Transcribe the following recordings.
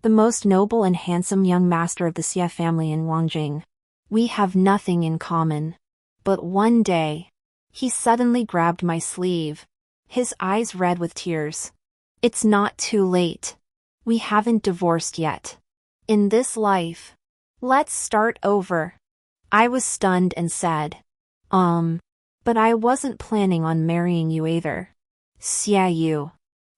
the most noble and handsome young master of the Xie family in Wangjing. We have nothing in common. But one day, he suddenly grabbed my sleeve, his eyes red with tears. It's not too late. We haven't divorced yet. In this life. Let's start over. I was stunned and said, but I wasn't planning on marrying you either. sister.You.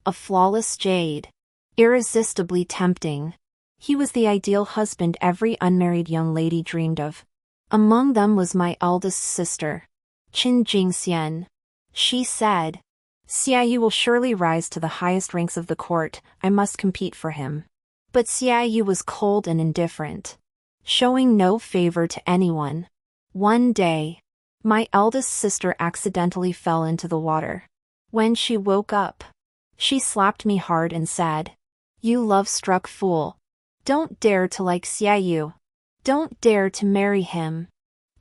A flawless jade. Irresistibly tempting. He was the ideal husband every unmarried young lady dreamed of. Among them was my eldest sister, Qin Jingxian. She said, sister.You will surely rise to the highest ranks of the court. I must compete for him. But sister.You was cold and indifferent, showing no favor to anyone. One day, my eldest sister accidentally fell into the water. When she woke up, she slapped me hard and said, "You love-struck fool. Don't dare to like sister.You. Don't dare to marry him."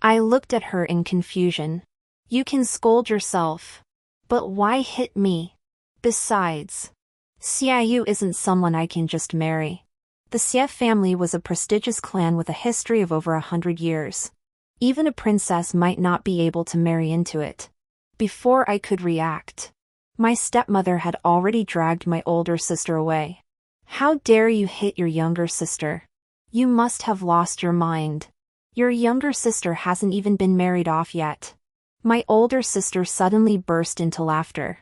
I looked at her in confusion. You can scold yourself. But why hit me? Besides, sister.You isn't someone I can just marry. The Xie family was a prestigious clan with a history of over 100 years. Even a princess might not be able to marry into it. Before I could react, my stepmother had already dragged my older sister away. How dare you hit your younger sister? You must have lost your mind. Your younger sister hasn't even been married off yet. My older sister suddenly burst into laughter.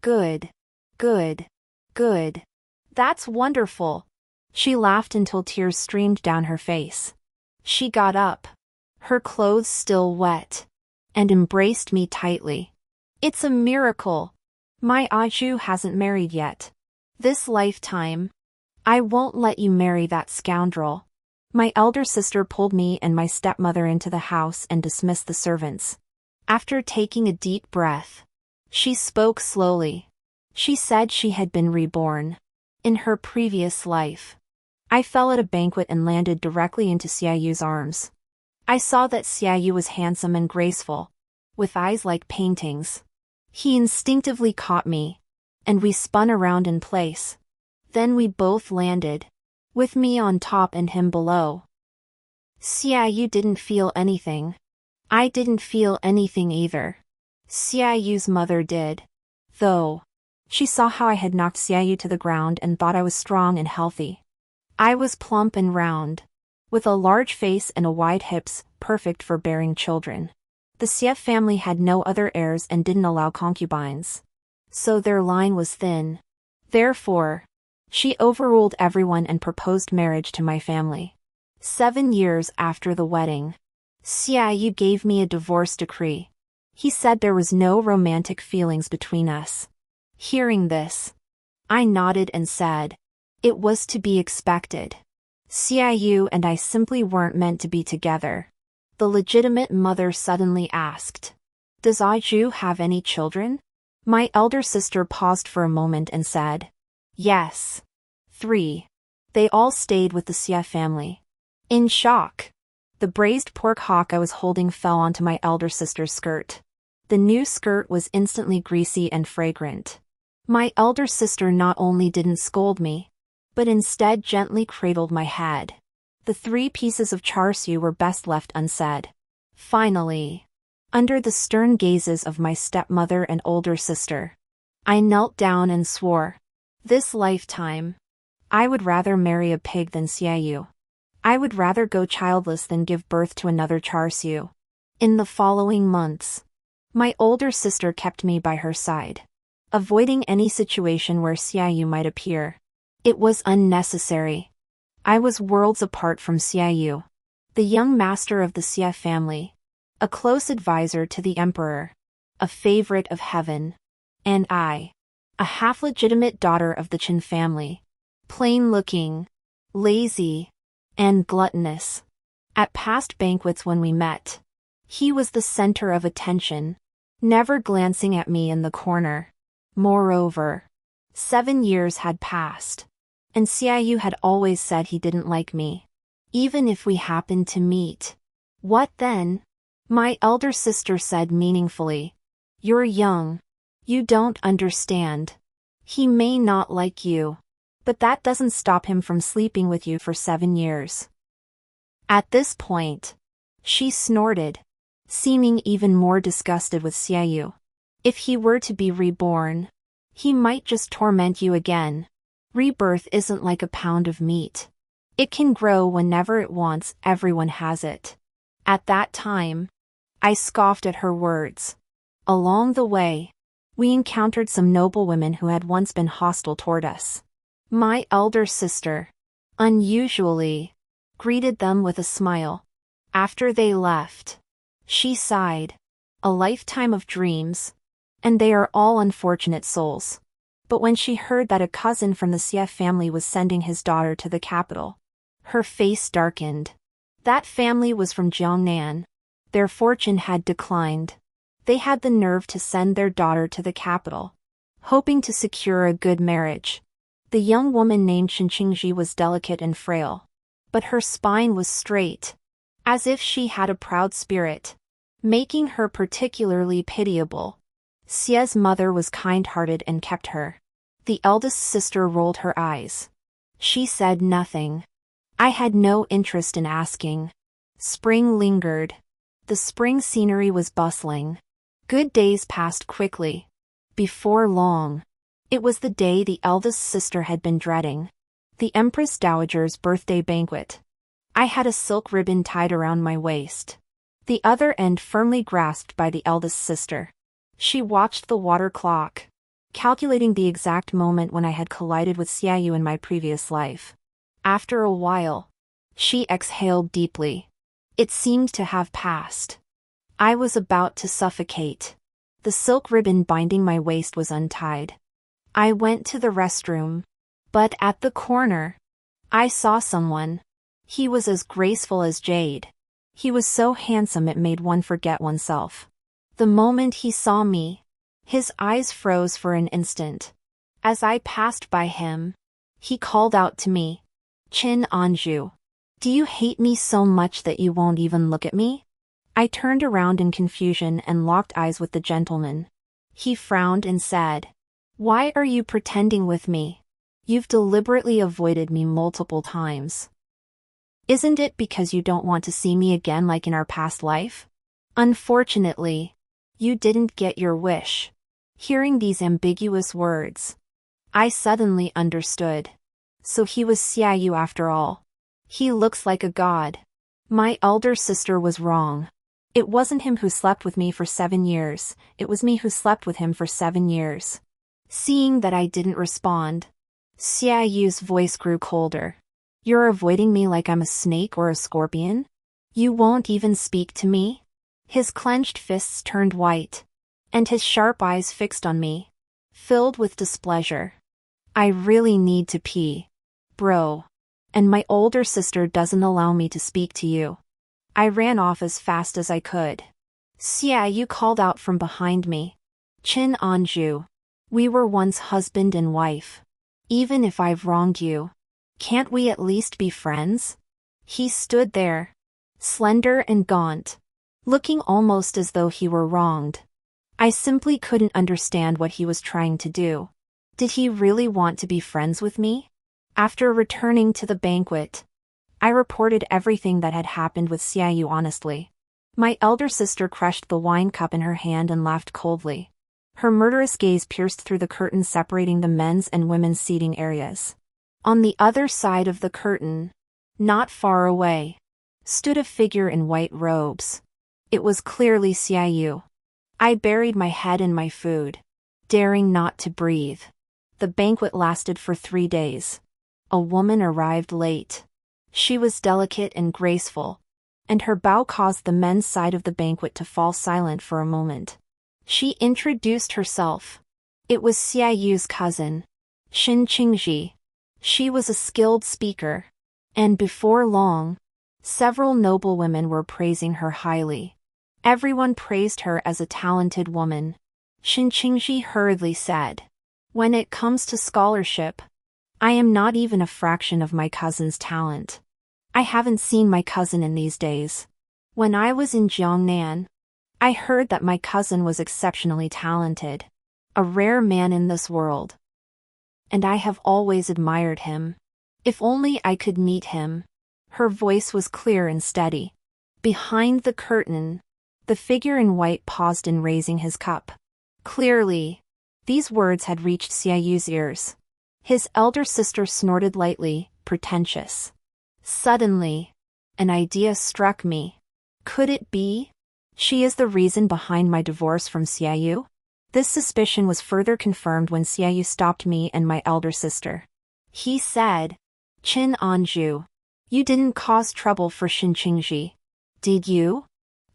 Good. Good. Good. That's wonderful. She laughed until tears streamed down her face. She got up, her clothes still wet, and embraced me tightly. It's a miracle. My Aju hasn't married yet. This lifetime. I won't let you marry that scoundrel. My elder sister pulled me and my stepmother into the house and dismissed the servants. After taking a deep breath, she spoke slowly. She said she had been reborn. In her previous life. I fell at a banquet and landed directly into sister.You's arms. I saw that sister.You was handsome and graceful, with eyes like paintings. He instinctively caught me, and we spun around in place. Then we both landed, with me on top and him below. sister.You didn't feel anything. I didn't feel anything either. sister.You's mother did. Though. She saw how I had knocked sister.You to the ground and thought I was strong and healthy. I was plump and round, with a large face and wide hips, perfect for bearing children. The Xie family had no other heirs and didn't allow concubines. So their line was thin. Therefore, she overruled everyone and proposed marriage to my family. 7 years after the wedding, sister.You gave me a divorce decree. He said there was no romantic feelings between us. Hearing this, I nodded and said, it was to be expected. sister.You and I simply weren't meant to be together. The legitimate mother suddenly asked, "Does Aju have any children?" My elder sister paused for a moment and said, "Yes. 3. They all stayed with the Xie family." In shock, the braised pork hock I was holding fell onto my elder sister's skirt. The new skirt was instantly greasy and fragrant. My elder sister not only didn't scold me, but instead gently cradled my head. The 3 pieces of char siu were best left unsaid. Finally, under the stern gazes of my stepmother and older sister, I knelt down and swore, this lifetime, I would rather marry a pig than sister.You. I would rather go childless than give birth to another char siu. In the following months, my older sister kept me by her side, avoiding any situation where sister.You might appear. It was unnecessary. I was worlds apart from sister.You, the young master of the Xie family, a close advisor to the emperor, a favorite of heaven, and I, a half-legitimate daughter of the Qin family, plain-looking, lazy, and gluttonous. At past banquets when we met, he was the center of attention, never glancing at me in the corner. Moreover, 7 years had passed, and sister.You had always said he didn't like me. Even if we happened to meet. What then? My elder sister said meaningfully, "You're young. You don't understand. He may not like you. But that doesn't stop him from sleeping with you for 7 years. At this point, she snorted, seeming even more disgusted with sister.You. If he were to be reborn, he might just torment you again. Rebirth isn't like a pound of meat. It can grow whenever it wants, everyone has it. At that time, I scoffed at her words. Along the way, we encountered some noble women who had once been hostile toward us. My elder sister, unusually, greeted them with a smile. After they left, she sighed. A lifetime of dreams, and they are all unfortunate souls. But when she heard that a cousin from the sister family was sending his daughter to the capital, her face darkened. That family was from Jiangnan. Their fortune had declined. They had the nerve to send their daughter to the capital, hoping to secure a good marriage. The young woman named Qingji was delicate and frail, but her spine was straight, as if she had a proud spirit, making her particularly pitiable. Xia's mother was kind-hearted and kept her. The eldest sister rolled her eyes. She said nothing. I had no interest in asking. Spring lingered. The spring scenery was bustling. Good days passed quickly. Before long, it was the day the eldest sister had been dreading. The Empress Dowager's birthday banquet. I had a silk ribbon tied around my waist, the other end firmly grasped by the eldest sister. She watched the water clock, calculating the exact moment when I had collided with sister.You in my previous life. After a while, she exhaled deeply. It seemed to have passed. I was about to suffocate. The silk ribbon binding my waist was untied. I went to the restroom, but at the corner, I saw someone. He was as graceful as jade. He was so handsome it made one forget oneself. The moment he saw me, his eyes froze for an instant. As I passed by him, he called out to me, "Qin Anju, do you hate me so much that you won't even look at me?" I turned around in confusion and locked eyes with the gentleman. He frowned and said, "Why are you pretending with me? You've deliberately avoided me multiple times. Isn't it because you don't want to see me again like in our past life? Unfortunately, you didn't get your wish." Hearing these ambiguous words, I suddenly understood. So he was sister.You after all. He looks like a god. My elder sister was wrong. It wasn't him who slept with me for 7 years, it was me who slept with him for 7 years. Seeing that I didn't respond, sister.Yu's voice grew colder. "You're avoiding me like I'm a snake or a scorpion? You won't even speak to me?" His clenched fists turned white, and his sharp eyes fixed on me, filled with displeasure. "I really need to pee, bro. And my older sister doesn't allow me to speak to you." I ran off as fast as I could. Sister.You called out from behind me, "Qin Anju, we were once husband and wife. Even if I've wronged you, can't we at least be friends?" He stood there, slender and gaunt, looking almost as though he were wronged. I simply couldn't understand what he was trying to do. Did he really want to be friends with me? After returning to the banquet, I reported everything that had happened with sister.You honestly. My elder sister crushed the wine cup in her hand and laughed coldly. Her murderous gaze pierced through the curtain separating the men's and women's seating areas. On the other side of the curtain, not far away, stood a figure in white robes. It was clearly sister.You. I buried my head in my food, daring not to breathe. The banquet lasted for 3 days. A woman arrived late. She was delicate and graceful, and her bow caused the men's side of the banquet to fall silent for a moment. She introduced herself. It was sister.Yu's cousin, Qingji. She was a skilled speaker, and before long, several noble women were praising her highly. Everyone praised her as a talented woman. Qingji hurriedly said, "When it comes to scholarship, I am not even a fraction of my cousin's talent. I haven't seen my cousin in these days. When I was in Jiangnan, I heard that my cousin was exceptionally talented. A rare man in this world." and I have always admired him. If only I could meet him. Her voice was clear and steady. Behind the curtain, the figure in white paused in raising his cup. Clearly, these words had reached sister.You's ears. His elder sister snorted lightly, pretentious. Suddenly, an idea struck me. Could it be? She is the reason behind my divorce from sister.You? This suspicion was further confirmed when sister.You stopped me and my elder sister. He said, "Chin Anju, you didn't cause trouble for Shinqingji, did you?"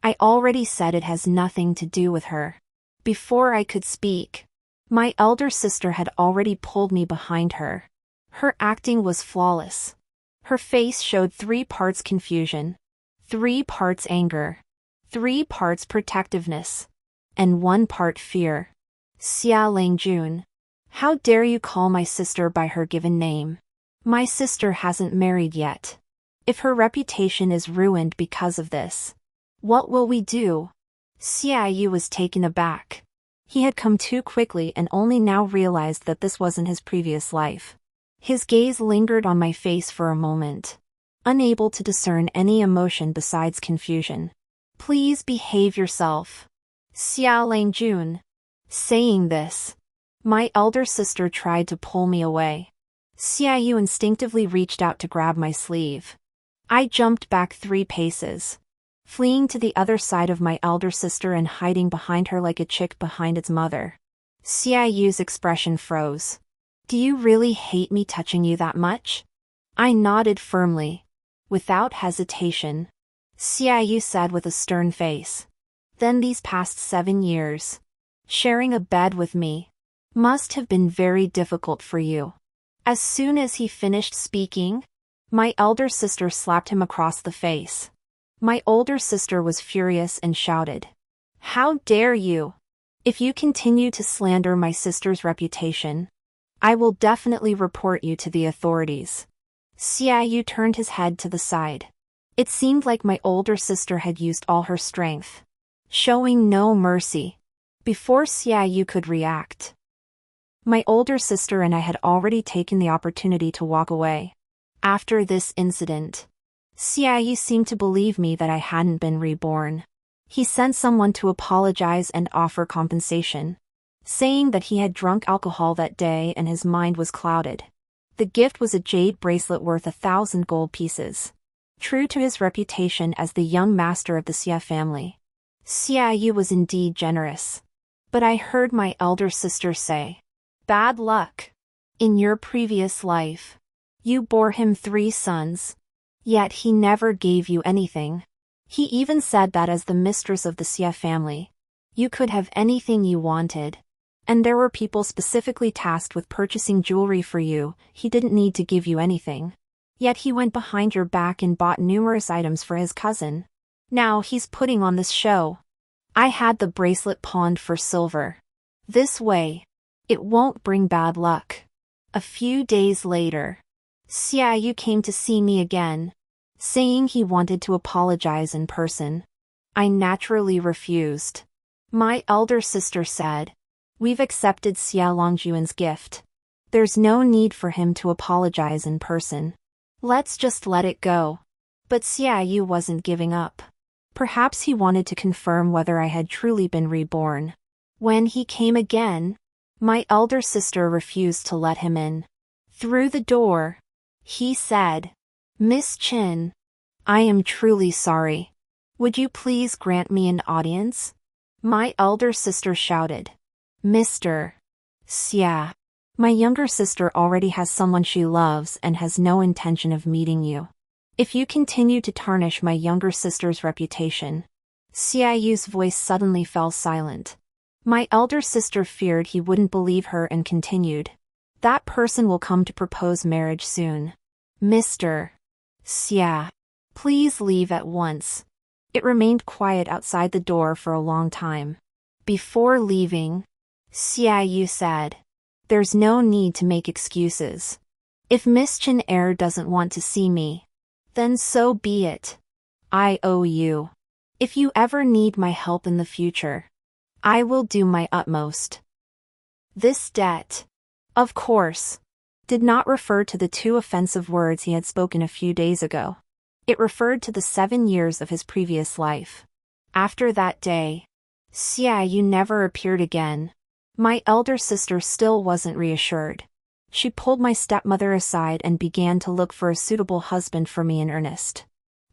I already said it has nothing to do with her. Before I could speak, my elder sister had already pulled me behind her. Her acting was flawless. Her face showed 3 parts confusion, 3 parts anger, 3 parts protectiveness, and 1 part fear. Xia Langjun, how dare you call my sister by her given name? My sister hasn't married yet. If her reputation is ruined because of this, what will we do? Sister.You was taken aback. He had come too quickly and only now realized that this wasn't his previous life. His gaze lingered on my face for a moment, unable to discern any emotion besides confusion. Please behave yourself, Xia Langjun. Saying this, my elder sister tried to pull me away. Sister.You instinctively reached out to grab my sleeve. I jumped back 3 paces, fleeing to the other side of my elder sister and hiding behind her like a chick behind its mother. Sister.You's expression froze. Do you really hate me touching you that much? I nodded firmly, without hesitation. Sister.You said with a stern face. Then these past 7 years, sharing a bed with me, must have been very difficult for you. As soon as he finished speaking, my elder sister slapped him across the face. My older sister was furious and shouted, "How dare you! If you continue to slander my sister's reputation, I will definitely report you to the authorities." Sister.You turned his head to the side. It seemed like my older sister had used all her strength, showing no mercy. Before Sister.You could react, my older sister and I had already taken the opportunity to walk away. After this incident, Sister.You seemed to believe me that I hadn't been reborn. He sent someone to apologize and offer compensation, saying that he had drunk alcohol that day and his mind was clouded. The gift was a jade bracelet worth 1,000 gold pieces. True to his reputation as the young master of the Xia family, Sister.You was indeed generous. But I heard my elder sister say, "Bad luck. In your previous life, you bore him 3 sons. Yet he never gave you anything. He even said that as the mistress of the Xia family, you could have anything you wanted. And there were people specifically tasked with purchasing jewelry for you. He didn't need to give you anything. Yet he went behind your back and bought numerous items for his cousin. Now he's putting on this show. I had the bracelet pawned for silver. This way, it won't bring bad luck." A few days later, Sister.You came to see me again, saying he wanted to apologize in person. I naturally refused. My elder sister said, "We've accepted Xia Longjuan's gift. There's no need for him to apologize in person. Let's just let it go." But Sister.You wasn't giving up. Perhaps he wanted to confirm whether I had truly been reborn. When he came again, my elder sister refused to let him in. Through the door, he said, "Miss Chin, I am truly sorry. Would you please grant me an audience?" My elder sister shouted, "Mr. Xia, my younger sister already has someone she loves and has no intention of meeting you. If you continue to tarnish my younger sister's reputation." Sister.You's voice suddenly fell silent. My elder sister feared he wouldn't believe her and continued, "That person will come to propose marriage soon. Mr. Xia, please leave at once." It remained quiet outside the door for a long time. Before leaving, Sister.You said, "There's no need to make excuses. If Miss Chen doesn't want to see me, then so be it. I owe you. If you ever need my help in the future, I will do my utmost. This debt of course, did not refer to the two offensive words he had spoken a few days ago. It referred to the 7 years of his previous life. After that day, sister.You never appeared again. My elder sister still wasn't reassured. She pulled my stepmother aside and began to look for a suitable husband for me in earnest.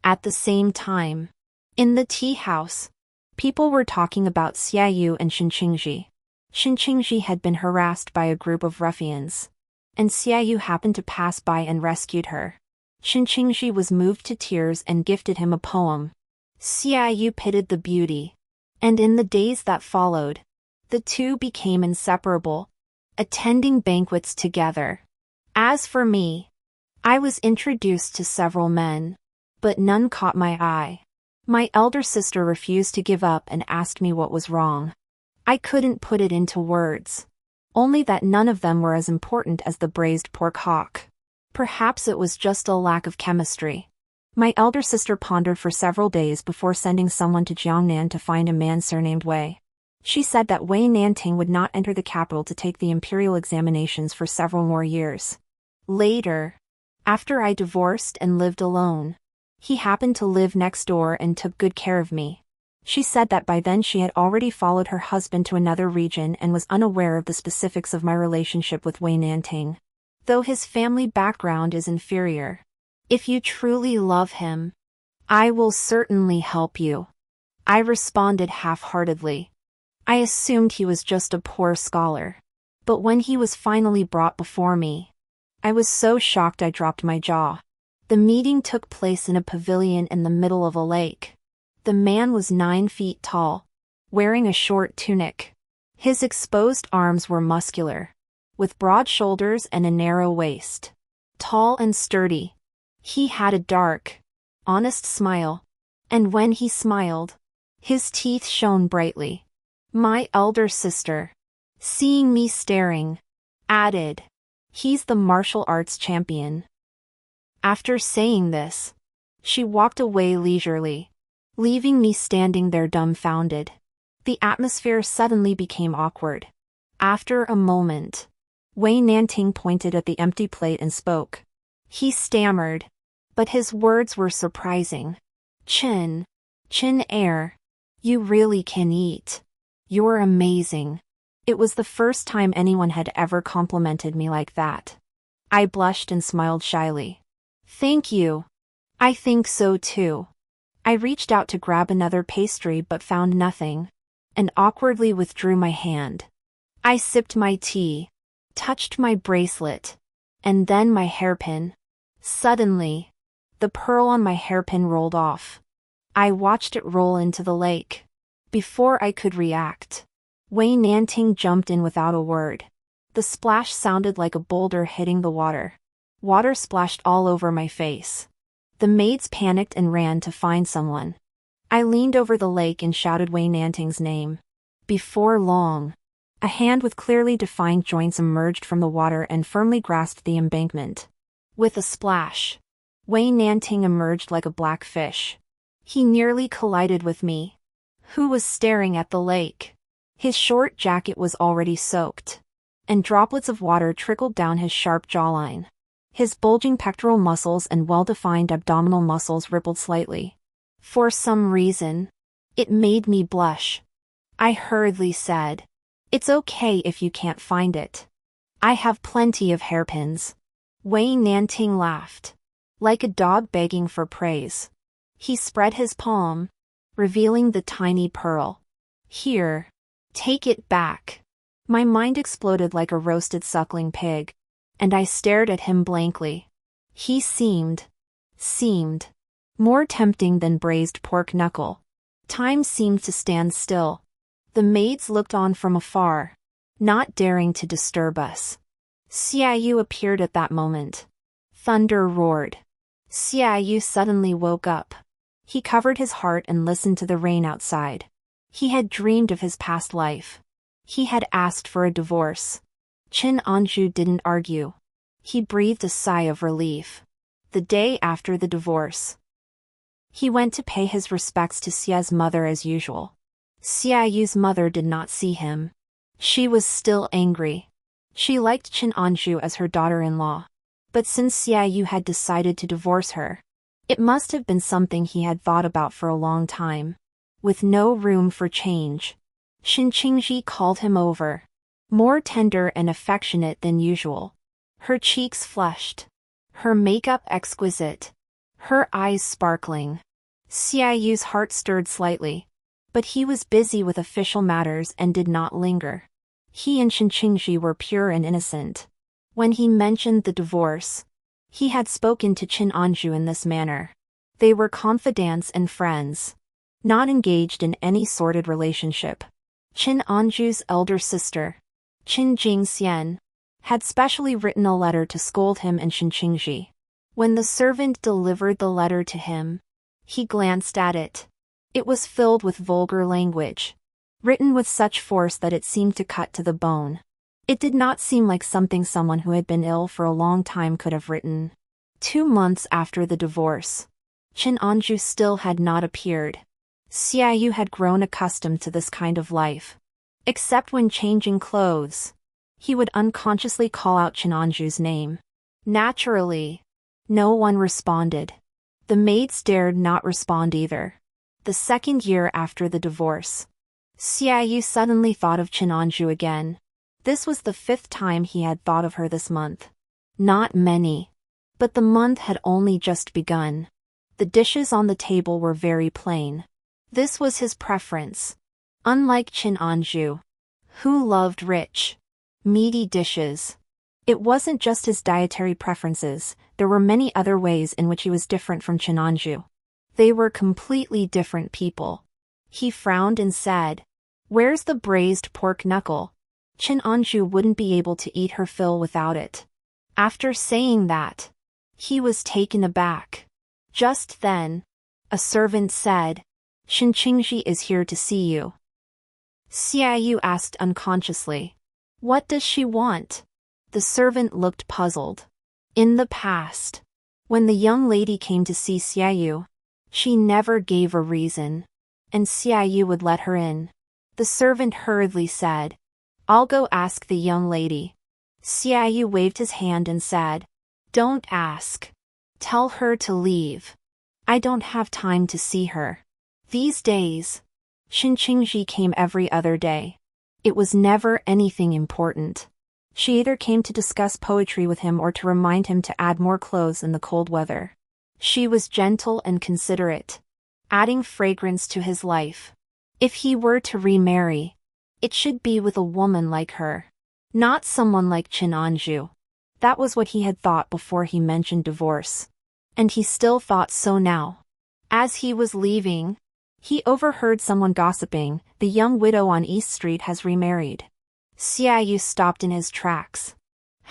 At the same time, in the tea house, people were talking about sister.You and Shinqingji. Shinqingji had been harassed by a group of ruffians, and sister.You happened to pass by and rescued her. Shinqingji was moved to tears and gifted him a poem. Sister.You pitied the beauty, and in the days that followed, the two became inseparable, attending banquets together. As for me, I was introduced to several men, but none caught my eye. My elder sister refused to give up and asked me what was wrong. I couldn't put it into words, only that none of them were as important as the braised pork hock. Perhaps it was just a lack of chemistry. My elder sister pondered for several days before sending someone to Jiangnan to find a man surnamed Wei. She said that Wei Nanting would not enter the capital to take the imperial examinations for several more years. Later, after I divorced and lived alone, he happened to live next door and took good care of me. She said that by then she had already followed her husband to another region and was unaware of the specifics of my relationship with Wei Nanting, though his family background is inferior. If you truly love him, I will certainly help you. I responded half-heartedly. I assumed he was just a poor scholar. But when he was finally brought before me, I was so shocked I dropped my jaw. The meeting took place in a pavilion in the middle of a lake. The man was 9 feet tall, wearing a short tunic. His exposed arms were muscular, with broad shoulders and a narrow waist. Tall and sturdy, he had a dark, honest smile, and when he smiled, his teeth shone brightly. My elder sister, seeing me staring, added, "He's the martial arts champion." After saying this, she walked away leisurely, leaving me standing there dumbfounded. The atmosphere suddenly became awkward. After a moment, Wei Nanting pointed at the empty plate and spoke. He stammered, but his words were surprising. Chin Air, you really can eat. You're amazing." It was the first time anyone had ever complimented me like that. I blushed and smiled shyly. Thank you. I think so too. I reached out to grab another pastry but found nothing, and awkwardly withdrew my hand. I sipped my tea, touched my bracelet, and then my hairpin. Suddenly, the pearl on my hairpin rolled off. I watched it roll into the lake. Before I could react, Wei Nanting jumped in without a word. The splash sounded like a boulder hitting the water. Water splashed all over my face. The maids panicked and ran to find someone. I leaned over the lake and shouted Wei Nanting's name. Before long, a hand with clearly defined joints emerged from the water and firmly grasped the embankment. With a splash, Wei Nanting emerged like a black fish. He nearly collided with me, who was staring at the lake. His short jacket was already soaked, and droplets of water trickled down his sharp jawline. His bulging pectoral muscles and well-defined abdominal muscles rippled slightly. For some reason, it made me blush. I hurriedly said, "It's okay if you can't find it. I have plenty of hairpins." Wei Nanting laughed, like a dog begging for praise. He spread his palm, revealing the tiny pearl. "Here, take it back." My mind exploded like a roasted suckling pig, and I stared at him blankly. He seemed more tempting than braised pork knuckle. Time seemed to stand still. The maids looked on from afar, not daring to disturb us. Sister.You appeared at that moment. Thunder roared. Sister.You suddenly woke up. He covered his heart and listened to the rain outside. He had dreamed of his past life. He had asked for a divorce. Qin Anju didn't argue. He breathed a sigh of relief. The day after the divorce, he went to pay his respects to Xia's mother as usual. Sister.Yu's mother did not see him. She was still angry. She liked Chin Anju as her daughter-in-law. But since sister.You had decided to divorce her, it must have been something he had thought about for a long time. With no room for change, Shin Qingji called him over, more tender and affectionate than usual. Her cheeks flushed, her makeup exquisite, her eyes sparkling. sister.You's heart stirred slightly, but he was busy with official matters and did not linger. He and Shin Qingji were pure and innocent. When he mentioned the divorce, he had spoken to Chin Anju in this manner. They were confidants and friends, not engaged in any sordid relationship. Chin Anju's elder sister, Chin Jingxian, had specially written a letter to scold him and Shin Qingji. When the servant delivered the letter to him, he glanced at it. It was filled with vulgar language, written with such force that it seemed to cut to the bone. It did not seem like something someone who had been ill for a long time could have written. 2 months after the divorce, Chin Anju still had not appeared. sister.You had grown accustomed to this kind of life. Except when changing clothes, he would unconsciously call out Chin Anju's name. Naturally, no one responded. The maids dared not respond either. The second year after the divorce, sister.You suddenly thought of Chin Anju again. This was the 5th time he had thought of her this month. Not many. But the month had only just begun. The dishes on the table were very plain. This was his preference. Unlike Chin Anju, who loved rich, meaty dishes. It wasn't just his dietary preferences, there were many other ways in which he was different from Chin Anju. They were completely different people. He frowned and said, "Where's the braised pork knuckle?" Chin Anju wouldn't be able to eat her fill without it. After saying that, he was taken aback. Just then, a servant said, "Shin Qingji is here to see you." sister.You asked unconsciously, "What does she want?" The servant looked puzzled. In the past, when the young lady came to see sister.You, she never gave a reason, and sister.You would let her in. The servant hurriedly said, "I'll go ask the young lady." sister.You waved his hand and said, "Don't ask. Tell her to leave. I don't have time to see her." These days, Shin Qingji came every other day. It was never anything important. She either came to discuss poetry with him or to remind him to add more clothes in the cold weather. She was gentle and considerate, adding fragrance to his life. If he were to remarry, it should be with a woman like her, not someone like Chin Anju. That was what he had thought before he mentioned divorce. And he still thought so now. As he was leaving, he overheard someone gossiping, "The young widow on East Street has remarried." sister.You stopped in his tracks.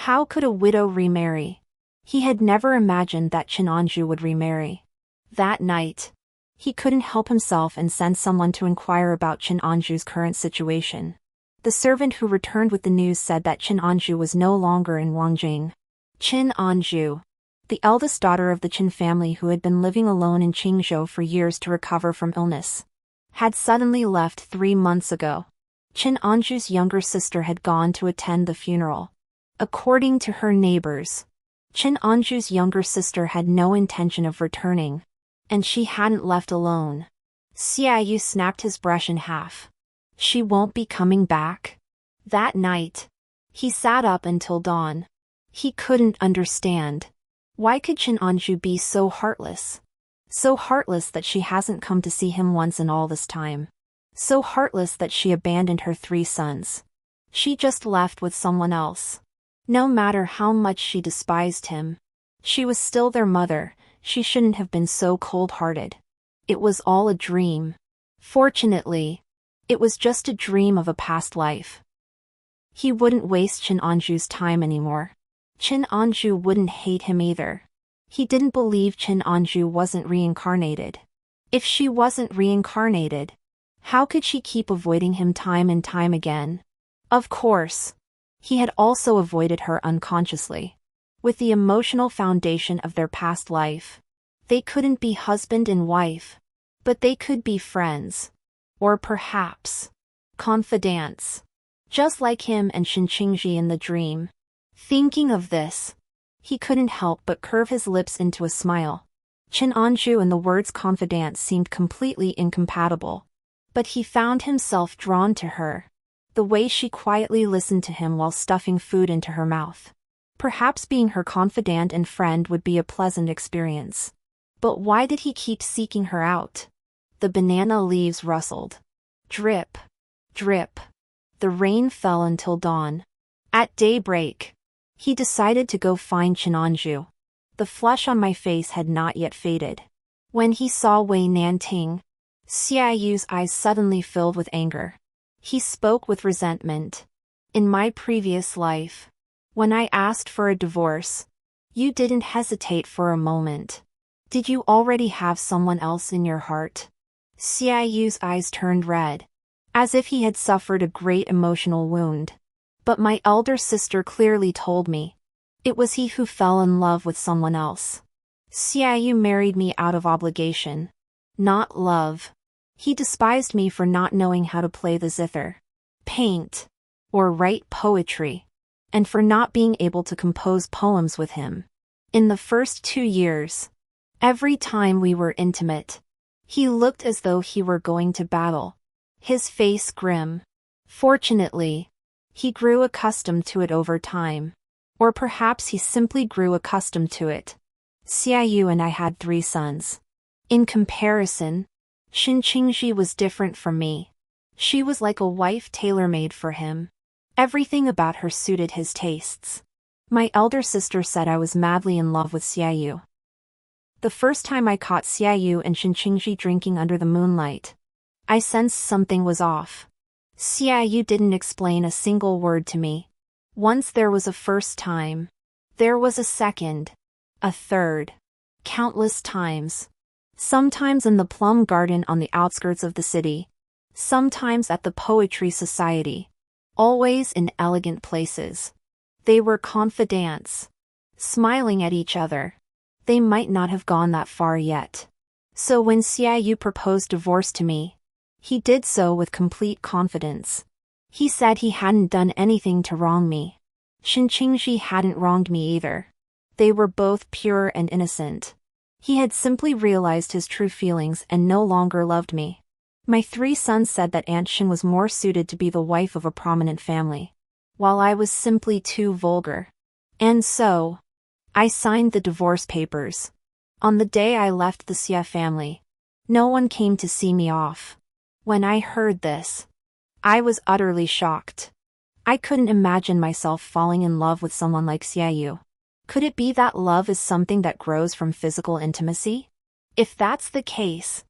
How could a widow remarry? He had never imagined that Chin Anju would remarry. That night, he couldn't help himself and sent someone to inquire about Chin Anju's current situation. The servant who returned with the news said that Chin Anju was no longer in Wangjing. Chin Anju, the eldest daughter of the Chin family who had been living alone in Qingzhou for years to recover from illness, had suddenly left 3 months ago. Chin Anju's younger sister had gone to attend the funeral. According to her neighbors, Chin Anju's younger sister had no intention of returning, and she hadn't left alone. sister.You snapped his brush in half. She won't be coming back? That night, he sat up until dawn. He couldn't understand. Why could Chin Anju be so heartless? So heartless that she hasn't come to see him once in all this time. So heartless that she abandoned her 3 sons. She just left with someone else. No matter how much she despised him, she was still their mother. She shouldn't have been so cold-hearted. It was all a dream. Fortunately, it was just a dream of a past life. He wouldn't waste Chin Anju's time anymore. Chin Anju wouldn't hate him either. He didn't believe Chin Anju wasn't reincarnated. If she wasn't reincarnated, how could she keep avoiding him time and time again? Of course, he had also avoided her unconsciously. With the emotional foundation of their past life, they couldn't be husband and wife, but they could be friends. Or perhaps, confidants. just like him and Shinqingji in the dream. Thinking of this, he couldn't help but curve his lips into a smile. Chen Anju and the words confidant seemed completely incompatible. But he found himself drawn to her. The way she quietly listened to him while stuffing food into her mouth. Perhaps being her confidant and friend would be a pleasant experience. But why did he keep seeking her out? The banana leaves rustled. Drip. Drip. The rain fell until dawn. At daybreak, he decided to go find Chenanju. The flush on my face had not yet faded. When he saw Wei Nanting, Xiaoyu's eyes suddenly filled with anger. He spoke with resentment. In my previous life, when I asked for a divorce, you didn't hesitate for a moment. Did you already have someone else in your heart? Xiaoyu's eyes turned red, as if he had suffered a great emotional wound. But my elder sister clearly told me. It was he who fell in love with someone else. Xiaoyu married me out of obligation, not love. He despised me for not knowing how to play the zither, paint, or write poetry, and for not being able to compose poems with him. In the first 2 years, every time we were intimate, he looked as though he were going to battle, his face grim. Fortunately, he grew accustomed to it over time. Or perhaps he simply grew accustomed to it. Xiaoyu and I had 3 sons. In comparison, Shinqingji was different from me. She was like a wife tailor-made for him. Everything about her suited his tastes. My elder sister said I was madly in love with Xiaoyu. The first time I caught Xiaoyu and Shinqingji drinking under the moonlight, I sensed something was off. Xiaoyu didn't explain a single word to me. Once there was a first time. There was a second. A third. Countless times. Sometimes in the plum garden on the outskirts of the city. Sometimes at the Poetry Society. Always in elegant places. They were confidants. Smiling at each other. They might not have gone that far yet. So when Xiaoyu proposed divorce to me, he did so with complete confidence. He said he hadn't done anything to wrong me. Shinqingji hadn't wronged me either. They were both pure and innocent. He had simply realized his true feelings and no longer loved me. My 3 sons said that Aunt Shin was more suited to be the wife of a prominent family, while I was simply too vulgar. And so, I signed the divorce papers. On the day I left the Xia family, no one came to see me off. When I heard this, I was utterly shocked. I couldn't imagine myself falling in love with someone like Xiaoyu. Could it be that love is something that grows from physical intimacy? If that's the case,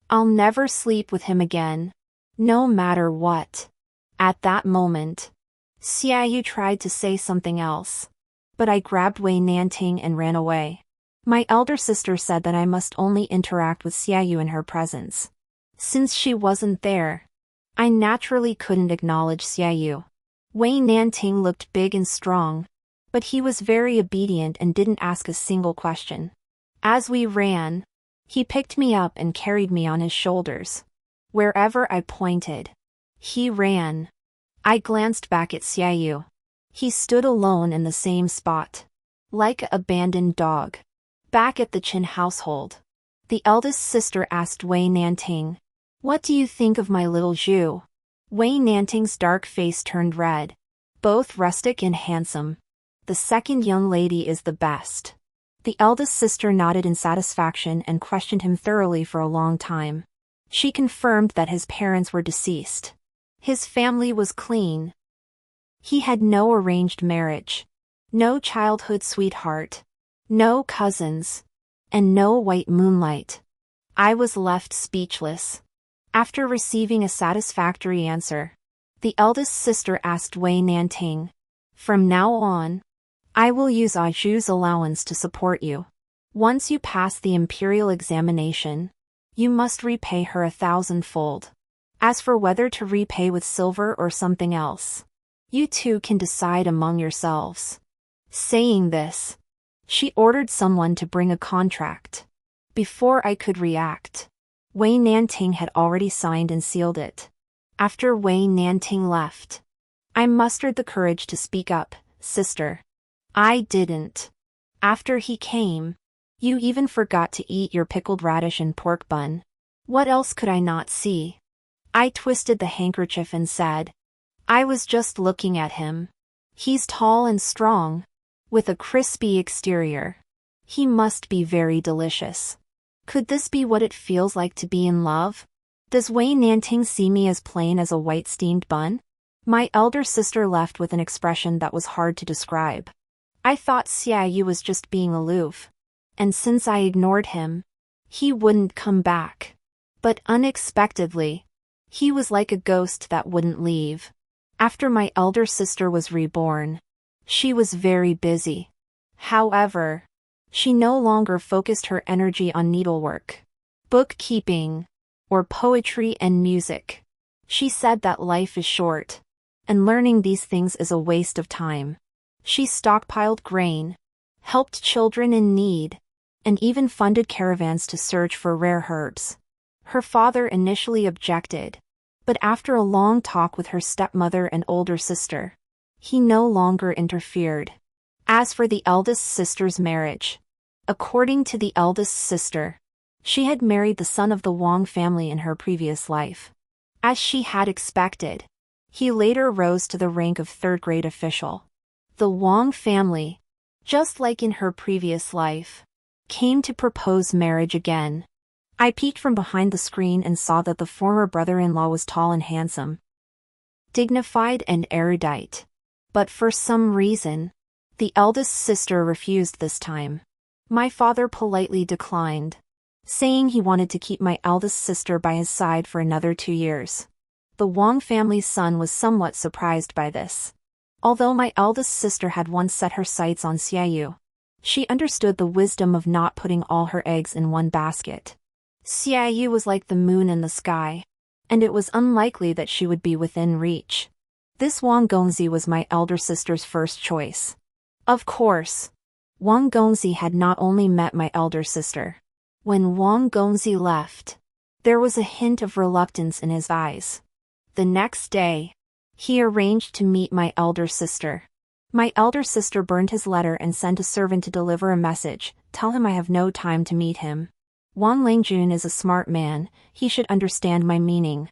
I'll never sleep with him again, no matter what. At that moment, Xiaoyu tried to say something else, but I grabbed Wei Nanting and ran away. My elder sister said that I must only interact with Xiaoyu in her presence. Since she wasn't there, I naturally couldn't acknowledge Xiaoyu. Wei Nanting looked big and strong, but he was very obedient and didn't ask a single question. As we ran, he picked me up and carried me on his shoulders. Wherever I pointed, he ran. I glanced back at Xiaoyu. He stood alone in the same spot, like an abandoned dog. Back at the Qin household, the eldest sister asked Wei Nanting, "What do you think of my little Zhu?" Wei Nanting's dark face turned red. Both rustic and handsome. The second young lady is the best. The eldest sister nodded in satisfaction and questioned him thoroughly for a long time. She confirmed that his parents were deceased. His family was clean. He had no arranged marriage, no childhood sweetheart, no cousins, and no white moonlight. I was left speechless. After receiving a satisfactory answer, the eldest sister asked Wei Nanting, "From now on, I will use Aju's allowance to support you. Once you pass the imperial examination, you must repay her 1,000-fold. As for whether to repay with silver or something else, you two can decide among yourselves." Saying this, she ordered someone to bring a contract. Before I could react, Wei Nanting had already signed and sealed it. After Wei Nanting left, I mustered the courage to speak up. Sister. I didn't. After he came, you even forgot to eat your pickled radish and pork bun. What else could I not see? I twisted the handkerchief and said, I was just looking at him. He's tall and strong, with a crispy exterior. He must be very delicious. Could this be what it feels like to be in love? Does Wei Nanting see me as plain as a white steamed bun? My elder sister left with an expression that was hard to describe. I thought sister.You was just being aloof. And since I ignored him, he wouldn't come back. But unexpectedly, he was like a ghost that wouldn't leave. After my elder sister was reborn, she was very busy. However, she no longer focused her energy on needlework, bookkeeping, or poetry and music. She said that life is short, and learning these things is a waste of time. She stockpiled grain, helped children in need, and even funded caravans to search for rare herbs. Her father initially objected, but after a long talk with her stepmother and older sister, he no longer interfered. As for the eldest sister's marriage, according to the eldest sister, she had married the son of the Wang family in her previous life. As she had expected, he later rose to the rank of third-grade official. The Wang family, just like in her previous life, came to propose marriage again. I peeked from behind the screen and saw that the former brother-in-law was tall and handsome, dignified and erudite. But for some reason, the eldest sister refused this time. My father politely declined, saying he wanted to keep my eldest sister by his side for another 2 years. The Wang family's son was somewhat surprised by this. Although my eldest sister had once set her sights on sister.You, she understood the wisdom of not putting all her eggs in one basket. Sister.You was like the moon in the sky, and it was unlikely that she would be within reach. This Wang Gongzi was my elder sister's first choice. Of course, Wang Gongzi had not only met my elder sister. When Wang Gongzi left, there was a hint of reluctance in his eyes. The next day, he arranged to meet my elder sister. My elder sister burned his letter and sent a servant to deliver a message. Tell him I have no time to meet him. Wang Langjun is a smart man, he should understand my meaning.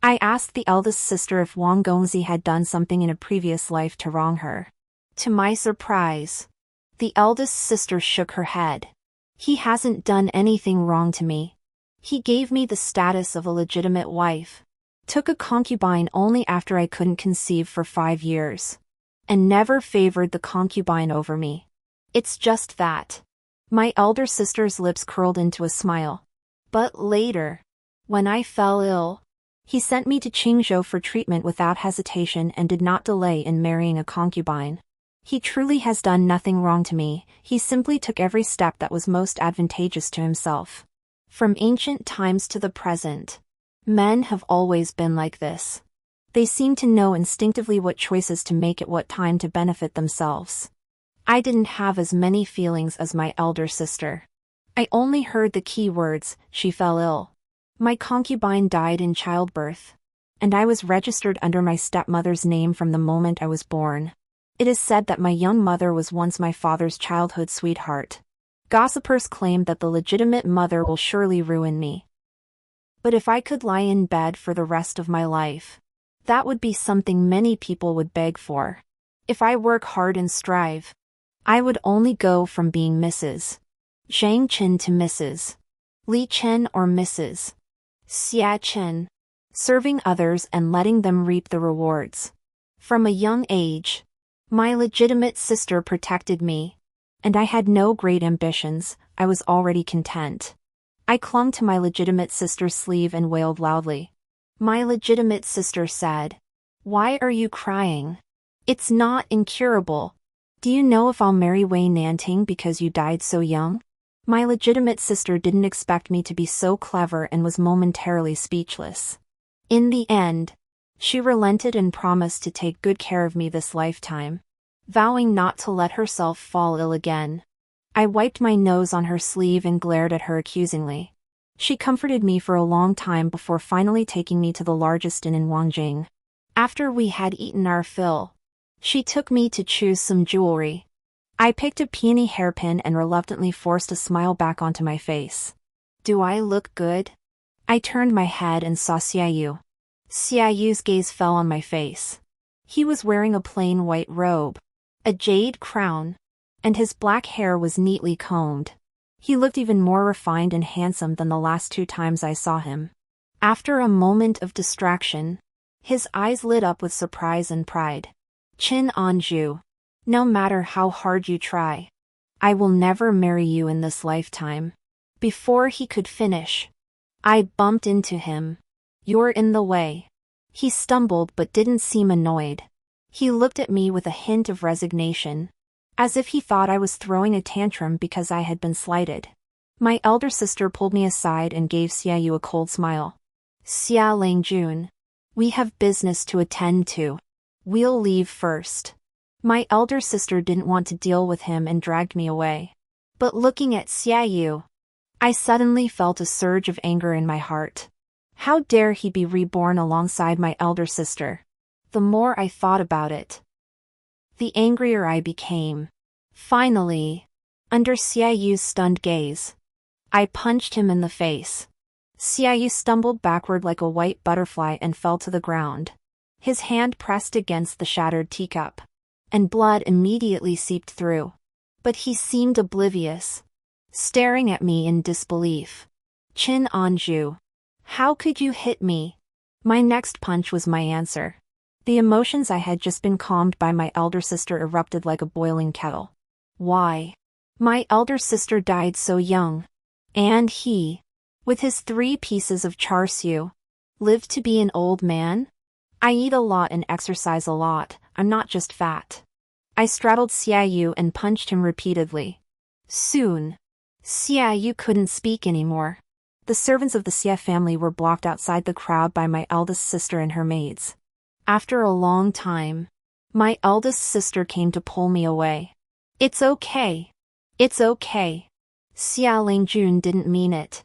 I asked the eldest sister if Wang Gongzi had done something in a previous life to wrong her. To my surprise, the eldest sister shook her head. He hasn't done anything wrong to me. He gave me the status of a legitimate wife, took a concubine only after I couldn't conceive for 5 years, and never favored the concubine over me. It's just that. My elder sister's lips curled into a smile. But later, when I fell ill, he sent me to Qingzhou for treatment without hesitation and did not delay in marrying a concubine. He truly has done nothing wrong to me, he simply took every step that was most advantageous to himself. From ancient times to the present, men have always been like this. They seem to know instinctively what choices to make at what time to benefit themselves. I didn't have as many feelings as my elder sister. I only heard the key words, she fell ill. My concubine died in childbirth, and I was registered under my stepmother's name from the moment I was born. It is said that my young mother was once my father's childhood sweetheart. Gossipers claim that the legitimate mother will surely ruin me. But if I could lie in bed for the rest of my life, that would be something many people would beg for. If I work hard and strive, I would only go from being Mrs. Zhang Chen to Mrs. Li Chen or Mrs. Xia Chen, serving others and letting them reap the rewards. From a young age, my legitimate sister protected me, and I had no great ambitions, I was already content. I clung to my legitimate sister's sleeve and wailed loudly. My legitimate sister said, "Why are you crying? It's not incurable. Do you know if I'll marry Wei Nanting because you died so young?" My legitimate sister didn't expect me to be so clever and was momentarily speechless. In the end, she relented and promised to take good care of me this lifetime, vowing not to let herself fall ill again. I wiped my nose on her sleeve and glared at her accusingly. She comforted me for a long time before finally taking me to the largest inn in Wangjing. After we had eaten our fill, she took me to choose some jewelry. I picked a peony hairpin and reluctantly forced a smile back onto my face. Do I look good? I turned my head and saw sister.You. Sister.You's gaze fell on my face. He was wearing a plain white robe, a jade crown, and his black hair was neatly combed. He looked even more refined and handsome than the last 2 times I saw him. After a moment of distraction, his eyes lit up with surprise and pride. Chin-on-ju. No matter how hard you try, I will never marry you in this lifetime. Before he could finish, I bumped into him. You're in the way. He stumbled but didn't seem annoyed. He looked at me with a hint of resignation, as if he thought I was throwing a tantrum because I had been slighted. My elder sister pulled me aside and gave sister.You a cold smile. Sister.Jun, we have business to attend to. We'll leave first. My elder sister didn't want to deal with him and dragged me away. But looking at sister.You, I suddenly felt a surge of anger in my heart. How dare he be reborn alongside my elder sister? The more I thought about it, the angrier I became. Finally, under sister.You's stunned gaze, I punched him in the face. Sister.You stumbled backward like a white butterfly and fell to the ground. His hand pressed against the shattered teacup, and blood immediately seeped through. But he seemed oblivious, staring at me in disbelief. Chin-on-ju. How could you hit me? My next punch was my answer. The emotions I had just been calmed by my elder sister erupted like a boiling kettle. Why? My elder sister died so young. And he, with his 3 pieces of char siu, lived to be an old man? I eat a lot and exercise a lot, I'm not just fat. I straddled sister.You and punched him repeatedly. Soon, sister.You couldn't speak anymore. The servants of the sister family were blocked outside the crowd by my eldest sister and her maids. After a long time, my eldest sister came to pull me away. It's okay. It's okay. Sister.Jun didn't mean it.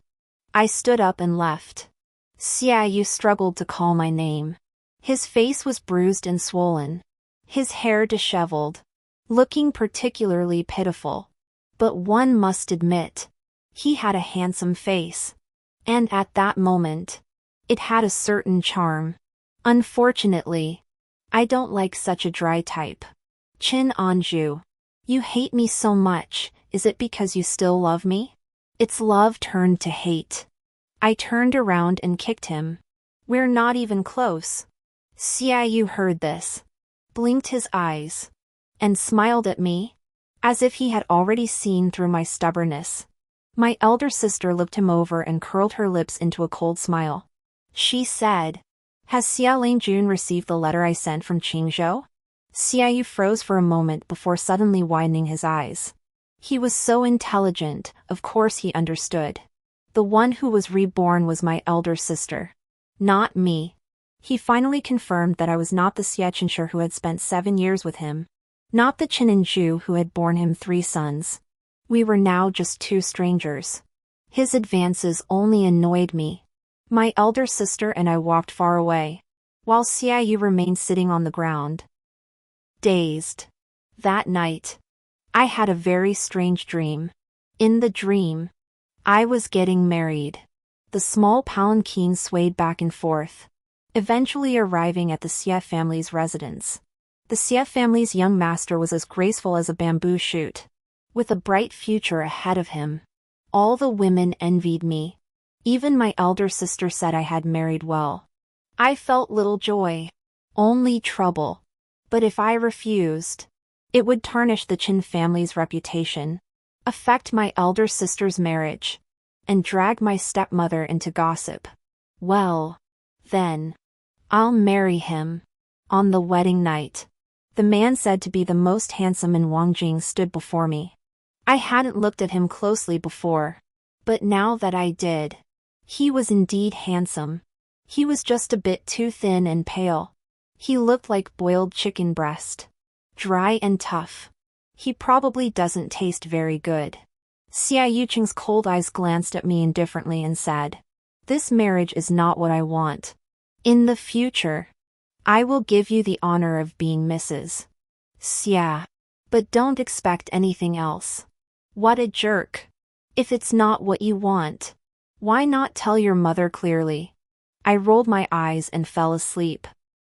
I stood up and left. Sister.You struggled to call my name. His face was bruised and swollen, his hair disheveled, looking particularly pitiful. But one must admit, he had a handsome face. And at that moment, it had a certain charm. Unfortunately, I don't like such a dry type. Chin-on-ju. You hate me so much, is it because you still love me? It's love turned to hate. I turned around and kicked him. We're not even close. Sister.You heard this, blinked his eyes, and smiled at me, as if he had already seen through my stubbornness. My elder sister looked him over and curled her lips into a cold smile. She said, Has sister.Jun received the letter I sent from Qingzhou? Sister.You froze for a moment before suddenly widening his eyes. He was so intelligent, of course he understood. The one who was reborn was my elder sister, not me. He finally confirmed that I was not the sister who had spent 7 years with him, not the Chin-in-ju who had borne him 3 sons. We were now just 2 strangers. His advances only annoyed me. My elder sister and I walked far away, while sister.You remained sitting on the ground, dazed. That night, I had a very strange dream. In the dream, I was getting married. The small palanquin swayed back and forth, eventually arriving at the sister family's residence. The sister family's young master was as graceful as a bamboo shoot, with a bright future ahead of him. All the women envied me. Even my elder sister said I had married well. I felt little joy, only trouble. But if I refused, it would tarnish the Chin family's reputation, affect my elder sister's marriage, and drag my stepmother into gossip. Well, then, I'll marry him. On the wedding night, the man said to be the most handsome in Wangjing stood before me. I hadn't looked at him closely before, but now that I did, he was indeed handsome. He was just a bit too thin and pale. He looked like boiled chicken breast, dry and tough. He probably doesn't taste very good. Sister.You Ching's cold eyes glanced at me indifferently and said, This marriage is not what I want. In the future, I will give you the honor of being Mrs. Xia. But don't expect anything else. What a jerk. If it's not what you want, why not tell your mother clearly? I rolled my eyes and fell asleep.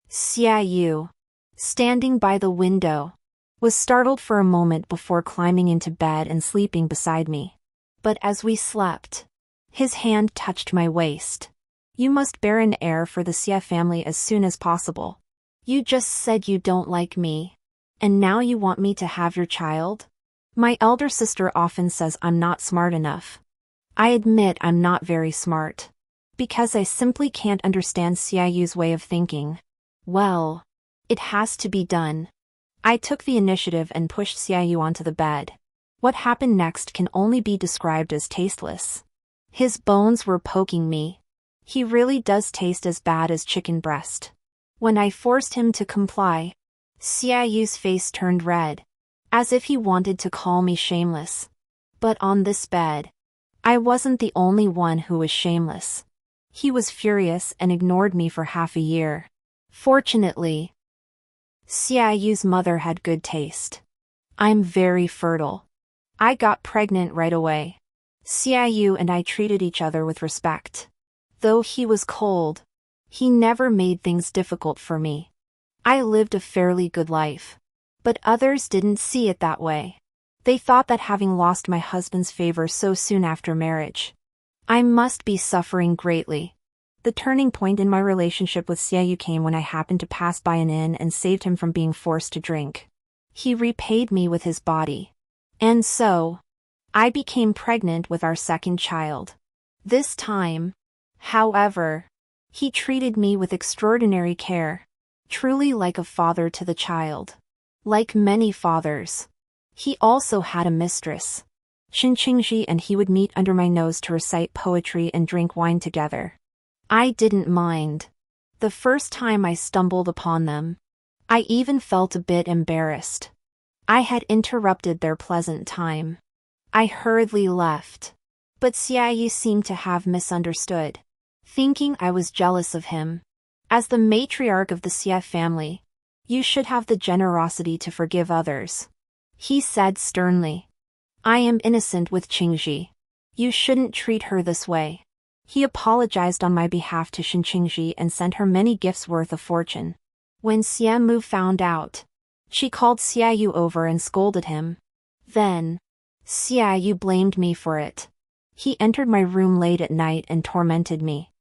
sister.You, standing by the window, was startled for a moment before climbing into bed and sleeping beside me. But as we slept, his hand touched my waist. You must bear an heir for the Xia family as soon as possible. You just said you don't like me, and now you want me to have your child? My elder sister often says I'm not smart enough. I admit I'm not very smart, because I simply can't understand sister.You's way of thinking. Well, it has to be done. I took the initiative and pushed sister.You onto the bed. What happened next can only be described as tasteless. His bones were poking me. He really does taste as bad as chicken breast. When I forced him to comply, sister.You's face turned red, as if he wanted to call me shameless. But on this bed, I wasn't the only one who was shameless. He was furious and ignored me for half a year. Fortunately, sister.You's mother had good taste. I'm very fertile. I got pregnant right away. sister.You and I treated each other with respect. Though he was cold, he never made things difficult for me. I lived a fairly good life. But others didn't see it that way. They thought that having lost my husband's favor so soon after marriage, I must be suffering greatly. The turning point in my relationship with sister.You came when I happened to pass by an inn and saved him from being forced to drink. He repaid me with his body. And so, I became pregnant with our second child. This time, however, he treated me with extraordinary care, truly like a father to the child. Like many fathers, he also had a mistress, Qingqi, and he would meet under my nose to recite poetry and drink wine together. I didn't mind. The first time I stumbled upon them, I even felt a bit embarrassed. I had interrupted their pleasant time. I hurriedly left. But sister.You seemed to have misunderstood, thinking I was jealous of him. As the matriarch of the Xia family, you should have the generosity to forgive others, he said sternly. I am innocent with Qingqi. You shouldn't treat her this way. He apologized on my behalf to Qingqi and sent her many gifts worth a fortune. When sister.Mu found out, she called sister.You over and scolded him. Then, sister.You blamed me for it. He entered my room late at night and tormented me.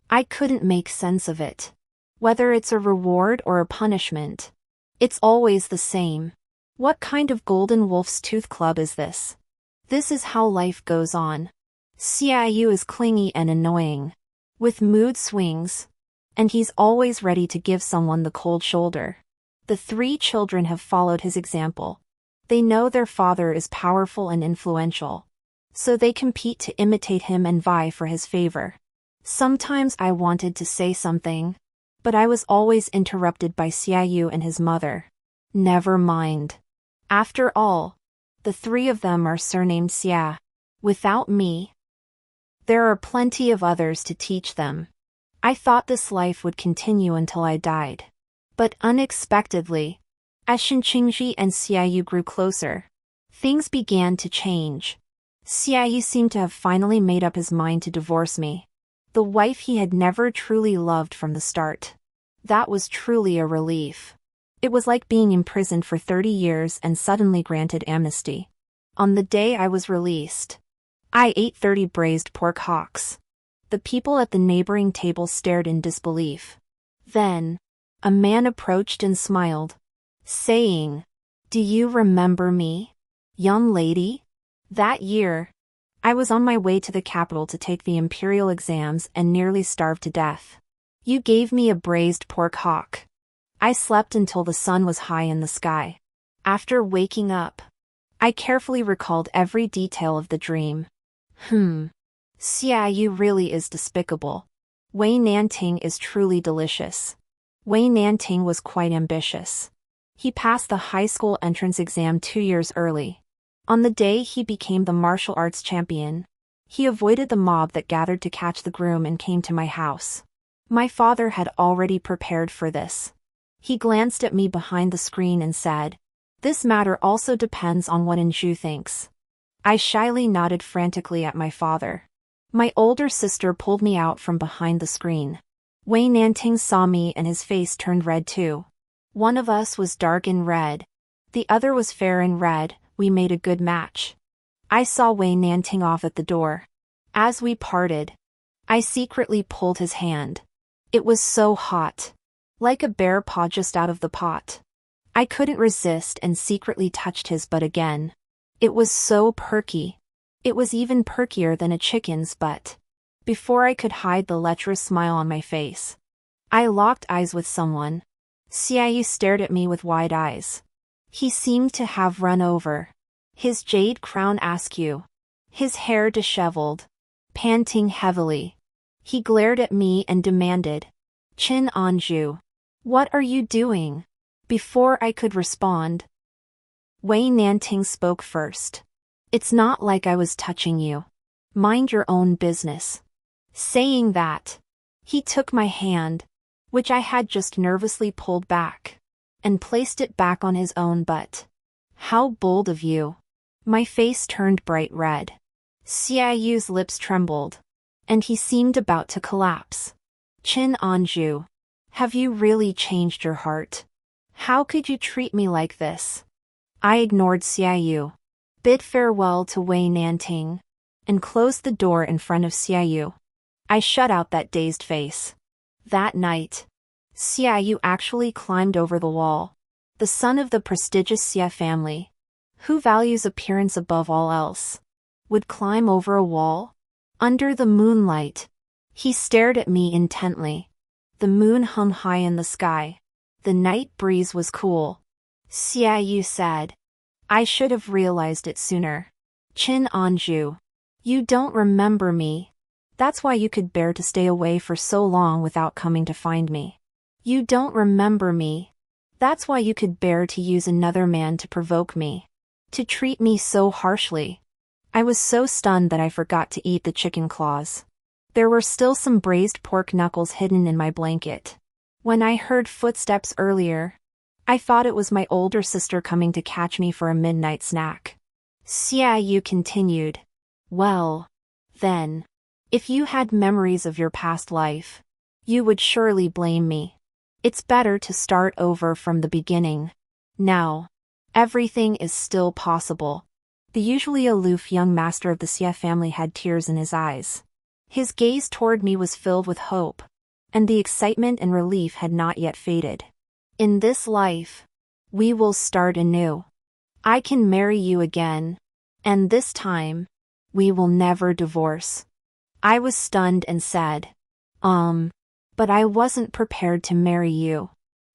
I couldn't make sense of it. Whether it's a reward or a punishment, it's always the same. What kind of golden wolf's tooth club is this? This is how life goes on. sister.You is clingy and annoying, with mood swings, and he's always ready to give someone the cold shoulder. The 3 children have followed his example. They know their father is powerful and influential, so they compete to imitate him and vie for his favor. Sometimes I wanted to say something, but I was always interrupted by sister.You and his mother. Never mind. After all, the 3 of them are surnamed Xia. Without me, there are plenty of others to teach them. I thought this life would continue until I died. But unexpectedly, as Qingqi and sister.You grew closer, things began to change. sister.You seemed to have finally made up his mind to divorce me, the wife he had never truly loved from the start. That was truly a relief. It was like being imprisoned for 30 years and suddenly granted amnesty. On the day I was released, I ate 30 braised pork hocks. The people at the neighboring table stared in disbelief. Then, a man approached and smiled, saying, "Do you remember me, young lady?" That year, I was on my way to the capital to take the imperial exams and nearly starved to death. You gave me a braised pork hock. I slept until the sun was high in the sky. After waking up, I carefully recalled every detail of the dream. sister.You really is despicable. Wei Nanting is truly delicious. Wei Nanting was quite ambitious. He passed the high school entrance exam 2 years early. On the day he became the martial arts champion, he avoided the mob that gathered to catch the groom and came to my house. My father had already prepared for this. He glanced at me behind the screen and said, "This matter also depends on what Anju thinks." I shyly nodded frantically at my father. My older sister pulled me out from behind the screen. Wei Nanting saw me and his face turned red too. One of us was dark in red. The other was fair in red. We made a good match. I saw Wei Nanting off at the door. As we parted, I secretly pulled his hand. It was so hot. Like a bear paw just out of the pot. I couldn't resist and secretly touched his butt again. It was so perky. It was even perkier than a chicken's butt. Before I could hide the lecherous smile on my face, I locked eyes with someone. sister.You stared at me with wide eyes. He seemed to have run over. His jade crown askew. His hair disheveled. Panting heavily. He glared at me and demanded, "Chin Anju. What are you doing?" Before I could respond, Wei Nanting spoke first. "It's not like I was touching you. Mind your own business." Saying that, he took my hand, which I had just nervously pulled back, and placed it back on his own butt. "How bold of you." My face turned bright red. sister.Yu's lips trembled, and he seemed about to collapse. "Chin Anju. Have you really changed your heart? How could you treat me like this?" I ignored sister.You, bid farewell to Wei Nanting, and closed the door in front of sister.You. I shut out that dazed face. That night, sister.You actually climbed over the wall. The son of the prestigious Xie family, who values appearance above all else, would climb over a wall? Under the moonlight, he stared at me intently. The moon hung high in the sky. The night breeze was cool. sister.You said, "I should have realized it sooner. Chin Anju. You don't remember me. That's why you could bear to stay away for so long without coming to find me. You don't remember me. That's why you could bear to use another man to provoke me. To treat me so harshly." I was so stunned that I forgot to eat the chicken claws. There were still some braised pork knuckles hidden in my blanket. When I heard footsteps earlier, I thought it was my older sister coming to catch me for a midnight snack. sister.You continued, "Well, then, if you had memories of your past life, you would surely blame me. It's better to start over from the beginning. Now, everything is still possible." The usually aloof young master of the Xie family had tears in his eyes. His gaze toward me was filled with hope, and the excitement and relief had not yet faded. "In this life, we will start anew. I can marry you again, and this time, we will never divorce." I was stunned and said, "But I wasn't prepared to marry you."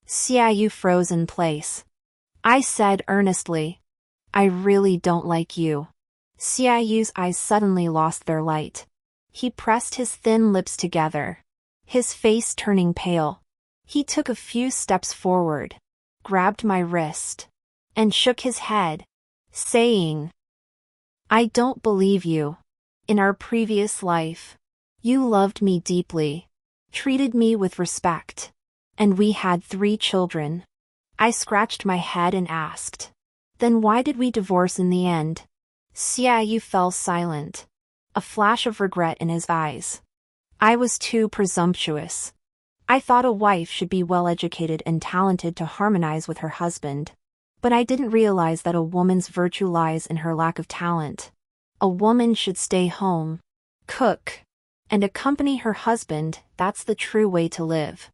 sister.You froze in place. I said earnestly, "I really don't like you." sister.Yu's eyes suddenly lost their light. He pressed his thin lips together, his face turning pale. He took a few steps forward, grabbed my wrist, and shook his head, saying, "I don't believe you. In our previous life, you loved me deeply, treated me with respect, and we had 3 children." I scratched my head and asked, "Then why did we divorce in the end?" sister.You fell silent, a flash of regret in his eyes. "I was too presumptuous. I thought a wife should be well-educated and talented to harmonize with her husband. But I didn't realize that a woman's virtue lies in her lack of talent. A woman should stay home, cook, and accompany her husband. That's the true way to live.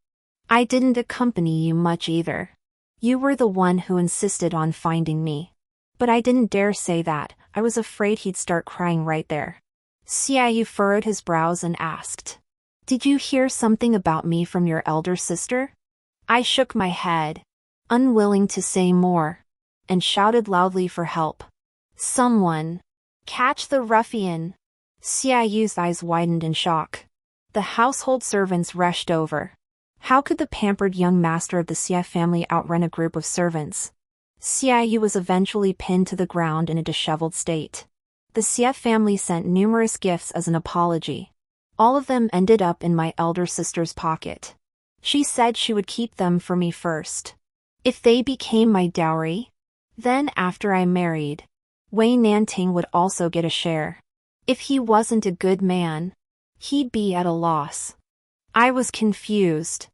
I didn't accompany you much either. You were the one who insisted on finding me. But I didn't dare say that. I was afraid he'd start crying right there." sister.You furrowed his brows and asked, "Did you hear something about me from your elder sister?" I shook my head, unwilling to say more, and shouted loudly for help. "Someone! Catch the ruffian!" sister.Yu's eyes widened in shock. The household servants rushed over. How could the pampered young master of the Xie family outrun a group of servants? sister.You was eventually pinned to the ground in a disheveled state. The Xie family sent numerous gifts as an apology. All of them ended up in my elder sister's pocket. She said she would keep them for me first. If they became my dowry, then after I married, Wei Nanting would also get a share. If he wasn't a good man, he'd be at a loss. I was confused,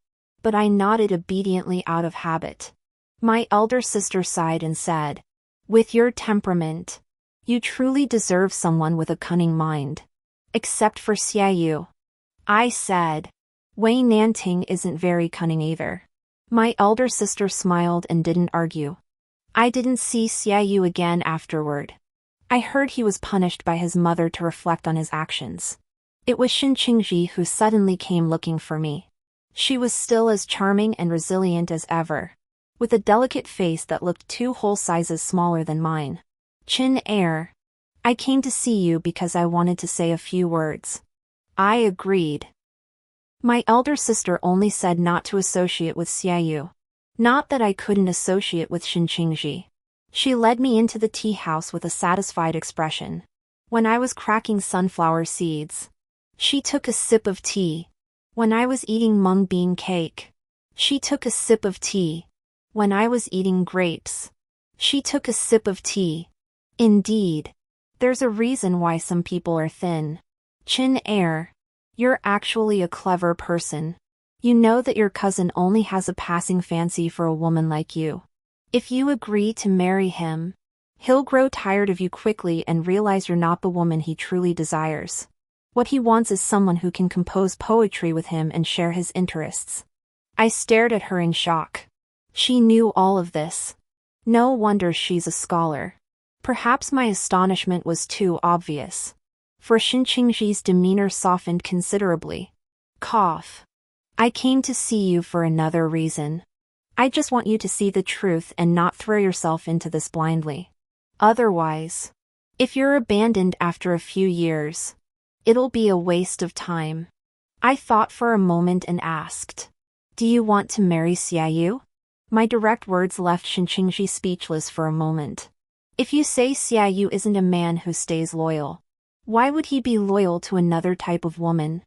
but I nodded obediently out of habit. My elder sister sighed and said, "With your temperament, you truly deserve someone with a cunning mind. Except for sister.You." I said, "Wei Nanting isn't very cunning either." My elder sister smiled and didn't argue. I didn't see sister.You again afterward. I heard he was punished by his mother to reflect on his actions. It was Qingji who suddenly came looking for me. She was still as charming and resilient as ever, with a delicate face that looked 2 whole sizes smaller than mine. "Qin, I came to see you because I wanted to say a few words." I agreed. My elder sister only said not to associate with sister.You. Not that I couldn't associate with Qingji. She led me into the tea house with a satisfied expression. When I was cracking sunflower seeds, she took a sip of tea. When I was eating mung bean cake, she took a sip of tea. When I was eating grapes, she took a sip of tea. Indeed, there's a reason why some people are thin. Qin, you're actually a clever person. You know that your cousin only has a passing fancy for a woman like you. If you agree to marry him, he'll grow tired of you quickly and realize you're not the woman he truly desires. What he wants is someone who can compose poetry with him and share his interests." I stared at her in shock. She knew all of this. No wonder she's a scholar. Perhaps my astonishment was too obvious, for Qingji's demeanor softened considerably. Cough. "I came to see you for another reason. I just want you to see the truth and not throw yourself into this blindly. Otherwise, if you're abandoned after a few years, it'll be a waste of time." I thought for a moment and asked, "Do you want to marry sister.You?" My direct words left Qingji speechless for a moment. If you say sister.You isn't a man who stays loyal, why would he be loyal to another type of woman?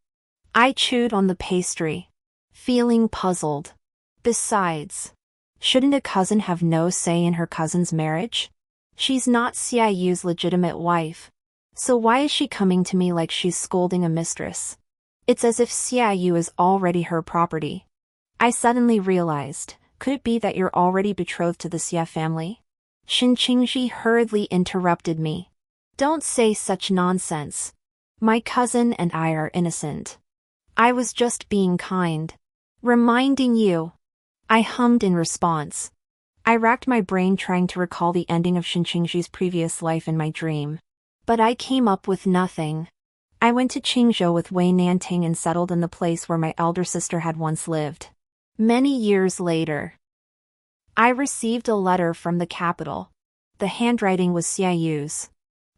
I chewed on the pastry, feeling puzzled. Besides, shouldn't a cousin have no say in her cousin's marriage? She's not sister.You's legitimate wife, so why is she coming to me like she's scolding a mistress? It's as if sister.You is already her property. I suddenly realized, could it be that you're already betrothed to the sister family? Qingji hurriedly interrupted me. "Don't say such nonsense. My cousin and I are innocent. I was just being kind. Reminding you." I hummed in response. I racked my brain trying to recall the ending of Qingji's previous life in my dream, but I came up with nothing. I went to Qingzhou with Wei Nanting and settled in the place where my elder sister had once lived. Many years later, I received a letter from the capital. The handwriting was sister.You's.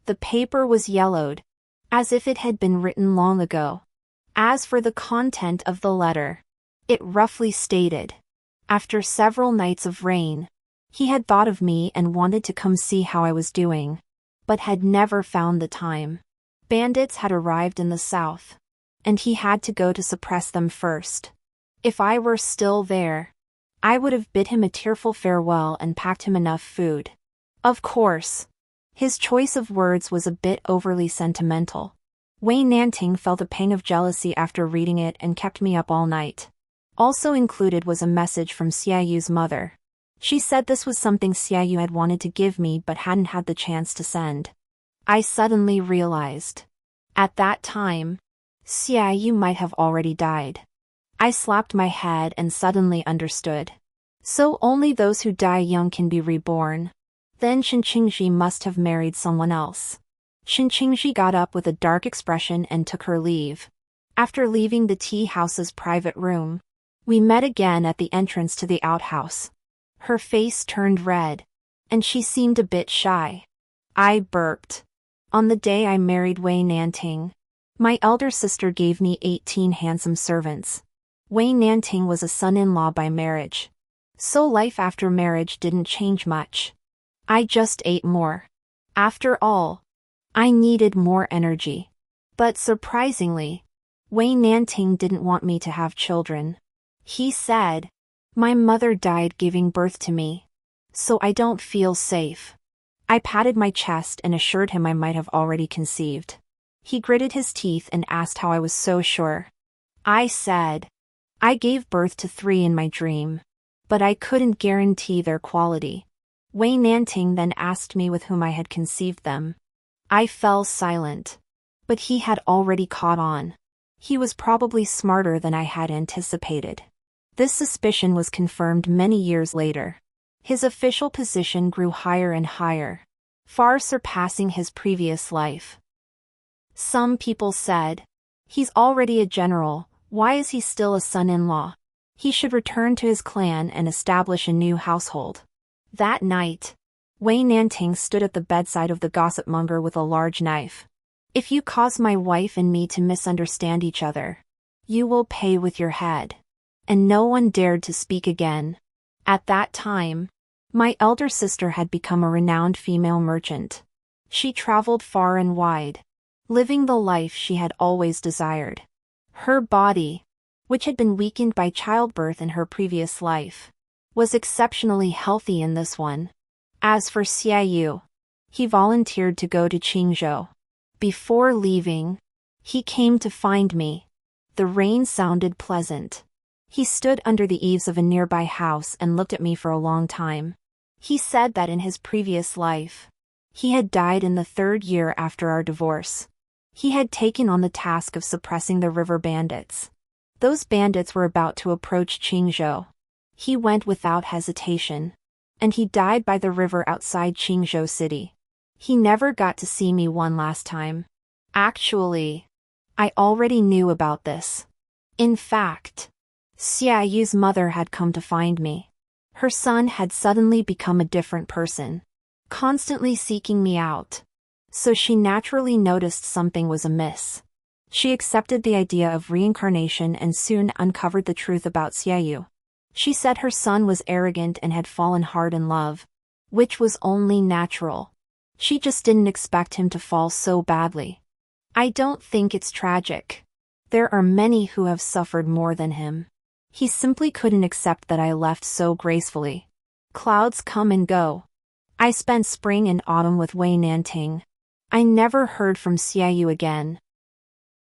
The paper was yellowed, as if it had been written long ago. As for the content of the letter, it roughly stated, after several nights of rain, he had thought of me and wanted to come see how I was doing, but had never found the time. Bandits had arrived in the south, and he had to go to suppress them first. If I were still there, I would have bid him a tearful farewell and packed him enough food. Of course, his choice of words was a bit overly sentimental. Wei Nanting felt a pang of jealousy after reading it and kept me up all night. Also included was a message from sister.You's mother. She said this was something sister.You had wanted to give me but hadn't had the chance to send. I suddenly realized. At that time, sister.You might have already died. I slapped my head and suddenly understood. So only those who die young can be reborn. Then Qingji must have married someone else. Qingji got up with a dark expression and took her leave. After leaving the tea house's private room, we met again at the entrance to the outhouse. Her face turned red, and she seemed a bit shy. I burped. On the day I married Wei Nanting, my elder sister gave me 18 handsome servants. Wei Nanting was a son-in-law by marriage, so life after marriage didn't change much. I just ate more. After all, I needed more energy. But surprisingly, Wei Nanting didn't want me to have children. He said, "My mother died giving birth to me, so I don't feel safe." I patted my chest and assured him I might have already conceived. He gritted his teeth and asked how I was so sure. I said, "I gave birth to 3 in my dream, but I couldn't guarantee their quality." Wei Nanting then asked me with whom I had conceived them. I fell silent. But he had already caught on. He was probably smarter than I had anticipated. This suspicion was confirmed many years later. His official position grew higher and higher, far surpassing his previous life. Some people said, "He's already a general, why is he still a son-in-law? He should return to his clan and establish a new household." That night, Wei Nanting stood at the bedside of the gossipmonger with a large knife. "If you cause my wife and me to misunderstand each other, you will pay with your head." And no one dared to speak again. At that time, my elder sister had become a renowned female merchant. She traveled far and wide, living the life she had always desired. Her body, which had been weakened by childbirth in her previous life, was exceptionally healthy in this one. As for sister.You, he volunteered to go to Qingzhou. Before leaving, he came to find me. The rain sounded pleasant. He stood under the eaves of a nearby house and looked at me for a long time. He said that in his previous life, he had died in the 3rd year after our divorce. He had taken on the task of suppressing the river bandits. Those bandits were about to approach Qingzhou. He went without hesitation, and he died by the river outside Qingzhou city. He never got to see me one last time. Actually, I already knew about this. In fact, sister.You's mother had come to find me. Her son had suddenly become a different person, constantly seeking me out. So she naturally noticed something was amiss. She accepted the idea of reincarnation and soon uncovered the truth about sister.You. She said her son was arrogant and had fallen hard in love, which was only natural. She just didn't expect him to fall so badly. I don't think it's tragic. There are many who have suffered more than him. He simply couldn't accept that I left so gracefully. Clouds come and go. I spent spring and autumn with Wei Nanting. I never heard from sister.You again.